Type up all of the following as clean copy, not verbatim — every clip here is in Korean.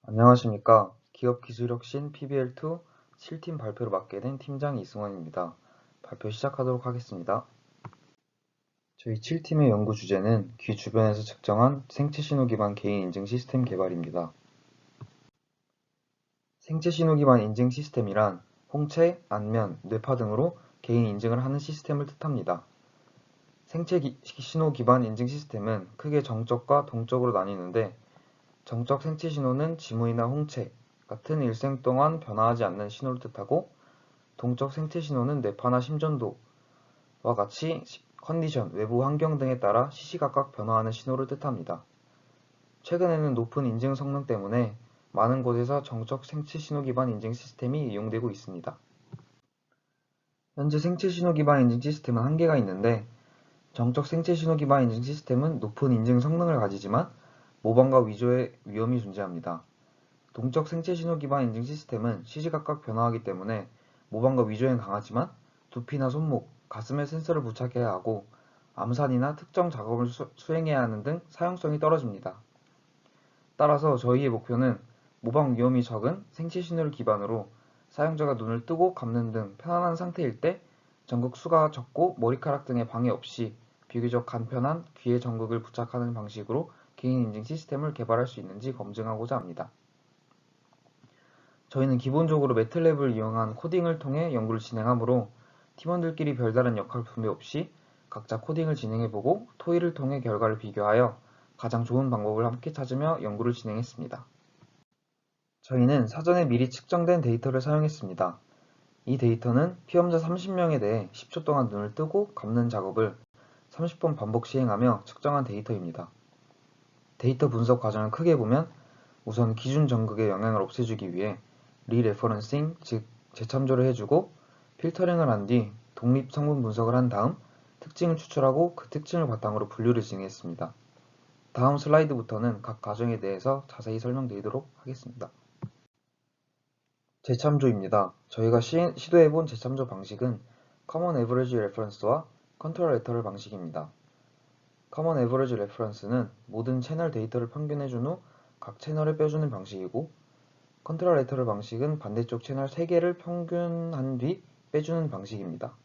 안녕하십니까. 기업기술혁신 PBL2 7팀 발표를 맡게 된 팀장 이승원입니다. 발표 시작하도록 하겠습니다. 저희 7팀의 연구 주제는 귀 주변에서 측정한 생체 신호 기반 개인 인증 시스템 개발입니다. 생체 신호 기반 인증 시스템이란 홍채, 안면, 뇌파 등으로 개인 인증을 하는 시스템을 뜻합니다. 생체 신호 기반 인증 시스템은 크게 정적과 동적으로 나뉘는데, 정적 생체 신호는 지문이나 홍채 같은 일생 동안 변화하지 않는 신호를 뜻하고, 동적 생체 신호는 뇌파나 심전도와 같이 컨디션, 외부 환경 등에 따라 시시각각 변화하는 신호를 뜻합니다. 최근에는 높은 인증 성능 때문에 많은 곳에서 정적 생체 신호 기반 인증 시스템이 이용되고 있습니다. 현재 생체 신호 기반 인증 시스템은 한계가 있는데, 정적 생체 신호 기반 인증 시스템은 높은 인증 성능을 가지지만 모방과 위조의 위험이 존재합니다. 동적 생체 신호 기반 인증 시스템은 시시각각 변화하기 때문에 모방과 위조엔 강하지만 두피나 손목, 가슴에 센서를 부착해야 하고 암산이나 특정 작업을 수행해야 하는 등 사용성이 떨어집니다. 따라서 저희의 목표는 모방 위험이 적은 생체 신호를 기반으로 사용자가 눈을 뜨고 감는 등 편안한 상태일 때 전극 수가 적고 머리카락 등의 방해 없이 비교적 간편한 귀에 전극을 부착하는 방식으로 개인 인증 시스템을 개발할 수 있는지 검증하고자 합니다. 저희는 기본적으로 매틀랩을 이용한 코딩을 통해 연구를 진행하므로 팀원들끼리 별다른 역할 분배 없이 각자 코딩을 진행해보고 토의를 통해 결과를 비교하여 가장 좋은 방법을 함께 찾으며 연구를 진행했습니다. 저희는 사전에 미리 측정된 데이터를 사용했습니다. 이 데이터는 피험자 30명에 대해 10초 동안 눈을 뜨고 감는 작업을 30번 반복 시행하며 측정한 데이터입니다. 데이터 분석 과정을 크게 보면 우선 기준 전극의 영향을 없애주기 위해 리레퍼런싱, 즉 재참조를 해주고 필터링을 한 뒤 독립 성분 분석을 한 다음 특징을 추출하고 그 특징을 바탕으로 분류를 진행했습니다. 다음 슬라이드부터는 각 과정에 대해서 자세히 설명드리도록 하겠습니다. 재참조입니다. 저희가 시도해본 재참조 방식은 Common Average Reference와 Control Lateral 방식입니다. Common Average Reference는 모든 채널 데이터를 평균해준 후 각 채널에 빼주는 방식이고, 컨트롤 레터럴 방식은 반대쪽 채널 3개를 평균한 뒤 빼주는 방식입니다.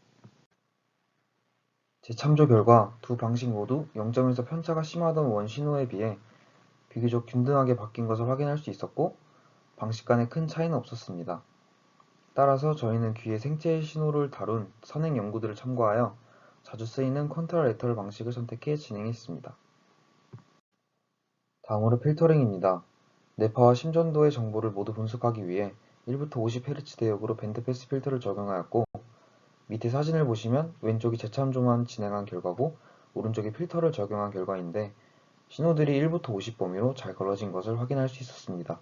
재참조 결과 두 방식 모두 0점에서 편차가 심하던 원 신호에 비해 비교적 균등하게 바뀐 것을 확인할 수 있었고, 방식 간에 큰 차이는 없었습니다. 따라서 저희는 귀의 생체 신호를 다룬 선행 연구들을 참고하여 자주 쓰이는 컨트롤 레터럴 방식을 선택해 진행했습니다. 다음으로 필터링입니다. 뇌파와 심전도의 정보를 모두 분석하기 위해 1부터 50Hz 대역으로 밴드패스 필터를 적용하였고, 밑에 사진을 보시면 왼쪽이 재참조만 진행한 결과고 오른쪽이 필터를 적용한 결과인데, 신호들이 1부터 50 범위로 잘 걸러진 것을 확인할 수 있었습니다.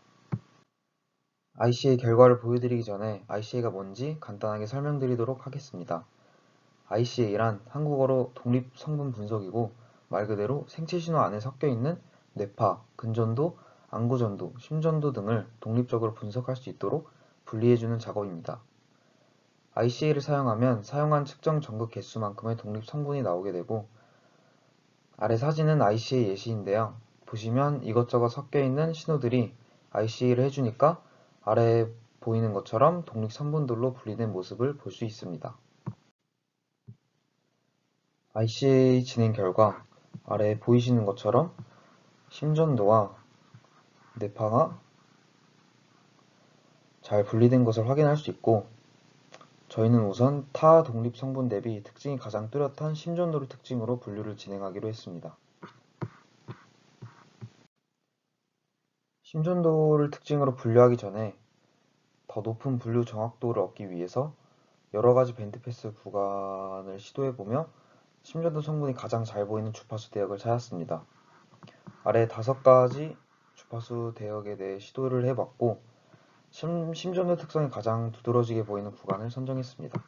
ICA 결과를 보여드리기 전에 ICA가 뭔지 간단하게 설명드리도록 하겠습니다. ICA란 한국어로 독립 성분 분석이고, 말 그대로 생체 신호 안에 섞여있는 뇌파, 근전도, 안구전도, 심전도 등을 독립적으로 분석할 수 있도록 분리해주는 작업입니다. ICA를 사용하면 사용한 측정 전극 개수만큼의 독립 성분이 나오게 되고, 아래 사진은 ICA 예시인데요. 보시면 이것저것 섞여있는 신호들이 ICA를 해주니까 아래에 보이는 것처럼 독립 성분들로 분리된 모습을 볼 수 있습니다. ICA 진행 결과 아래에 보이시는 것처럼 심전도와 뇌파가 잘 분리된 것을 확인할 수 있고, 저희는 우선 타 독립 성분 대비 특징이 가장 뚜렷한 심전도를 특징으로 분류를 진행하기로 했습니다. 심전도를 특징으로 분류하기 전에 더 높은 분류 정확도를 얻기 위해서 여러가지 밴드패스 구간을 시도해보며 심전도 성분이 가장 잘 보이는 주파수 대역을 찾았습니다. 아래 5가지 주파수 대역에 대해 시도를 해봤고, 심전도 특성이 가장 두드러지게 보이는 구간을 선정했습니다.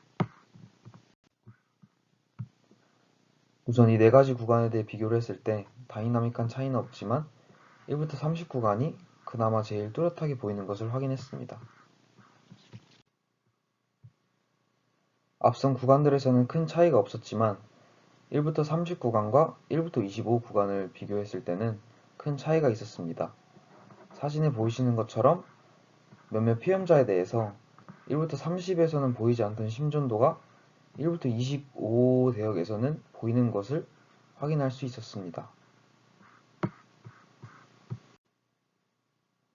우선 이 4가지 구간에 대해 비교를 했을 때 다이나믹한 차이는 없지만 1부터 30 구간이 그나마 제일 뚜렷하게 보이는 것을 확인했습니다. 앞선 구간들에서는 큰 차이가 없었지만 1부터 30 구간과 1부터 25 구간을 비교했을 때는 큰 차이가 있었습니다. 사진에 보이시는 것처럼 몇몇 피험자에 대해서 1부터 30에서는 보이지 않던 심전도가 1부터 25 대역에서는 보이는 것을 확인할 수 있었습니다.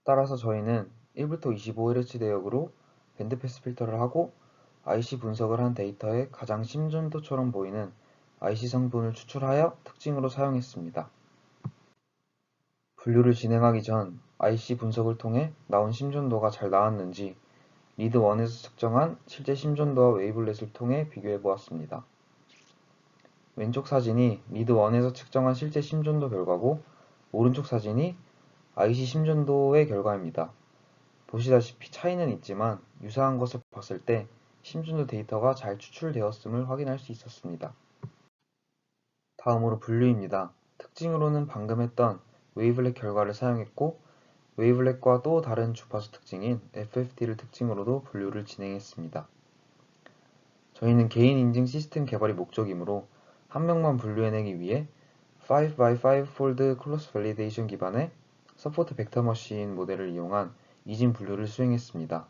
따라서 저희는 1부터 25Hz 대역으로 밴드패스 필터를 하고 IC 분석을 한 데이터에 가장 심전도처럼 보이는 IC 성분을 추출하여 특징으로 사용했습니다. 분류를 진행하기 전 IC 분석을 통해 나온 심전도가 잘 나왔는지 리드 1에서 측정한 실제 심전도와 웨이블렛을 통해 비교해 보았습니다. 왼쪽 사진이 리드 1에서 측정한 실제 심전도 결과고 오른쪽 사진이 IC 심전도의 결과입니다. 보시다시피 차이는 있지만 유사한 것을 봤을 때 심전도 데이터가 잘 추출되었음을 확인할 수 있었습니다. 다음으로 분류입니다. 특징으로는 방금 했던 웨이블렛 결과를 사용했고 웨이블렛과 또 다른 주파수 특징인 FFT를 특징으로도 분류를 진행했습니다. 저희는 개인 인증 시스템 개발이 목적이므로 한 명만 분류해내기 위해 5x5 fold close validation 기반의 서포트 벡터 머신 모델을 이용한 이진 분류를 수행했습니다.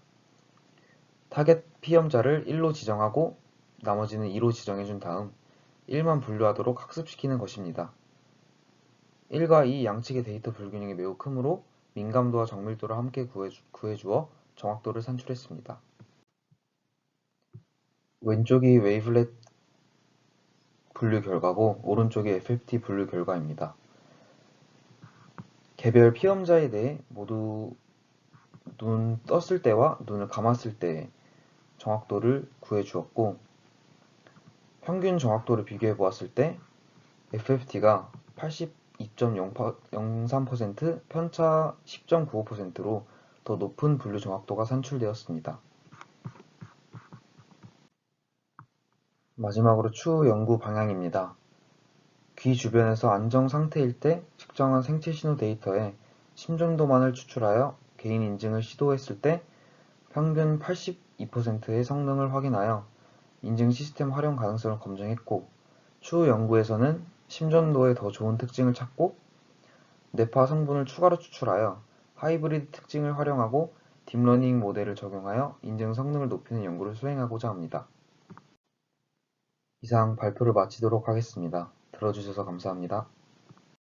타겟 피험자를 1로 지정하고 나머지는 2로 지정해준 다음 1만 분류하도록 학습시키는 것입니다. 1과 2 양측의 데이터 불균형이 매우 크므로 민감도와 정밀도를 함께 구해주어 정확도를 산출했습니다. 왼쪽이 웨이블렛 분류 결과고 오른쪽이 FFT 분류 결과입니다. 개별 피험자에 대해 모두 눈 떴을 때와 눈을 감았을 때의 정확도를 구해주었고 평균 정확도를 비교해 보았을 때 FFT가 82.03%, 편차 10.95%로 더 높은 분류 정확도가 산출되었습니다. 마지막으로 추후 연구 방향입니다. 귀 주변에서 안정 상태일 때 측정한 생체 신호 데이터에 심전도만을 추출하여 개인 인증을 시도했을 때 평균 82%의 성능을 확인하여 인증 시스템 활용 가능성을 검증했고 추후 연구에서는 심전도에 더 좋은 특징을 찾고 뇌파 성분을 추가로 추출하여 하이브리드 특징을 활용하고 딥러닝 모델을 적용하여 인증 성능을 높이는 연구를 수행하고자 합니다. 이상 발표를 마치도록 하겠습니다. 들어주셔서 감사합니다.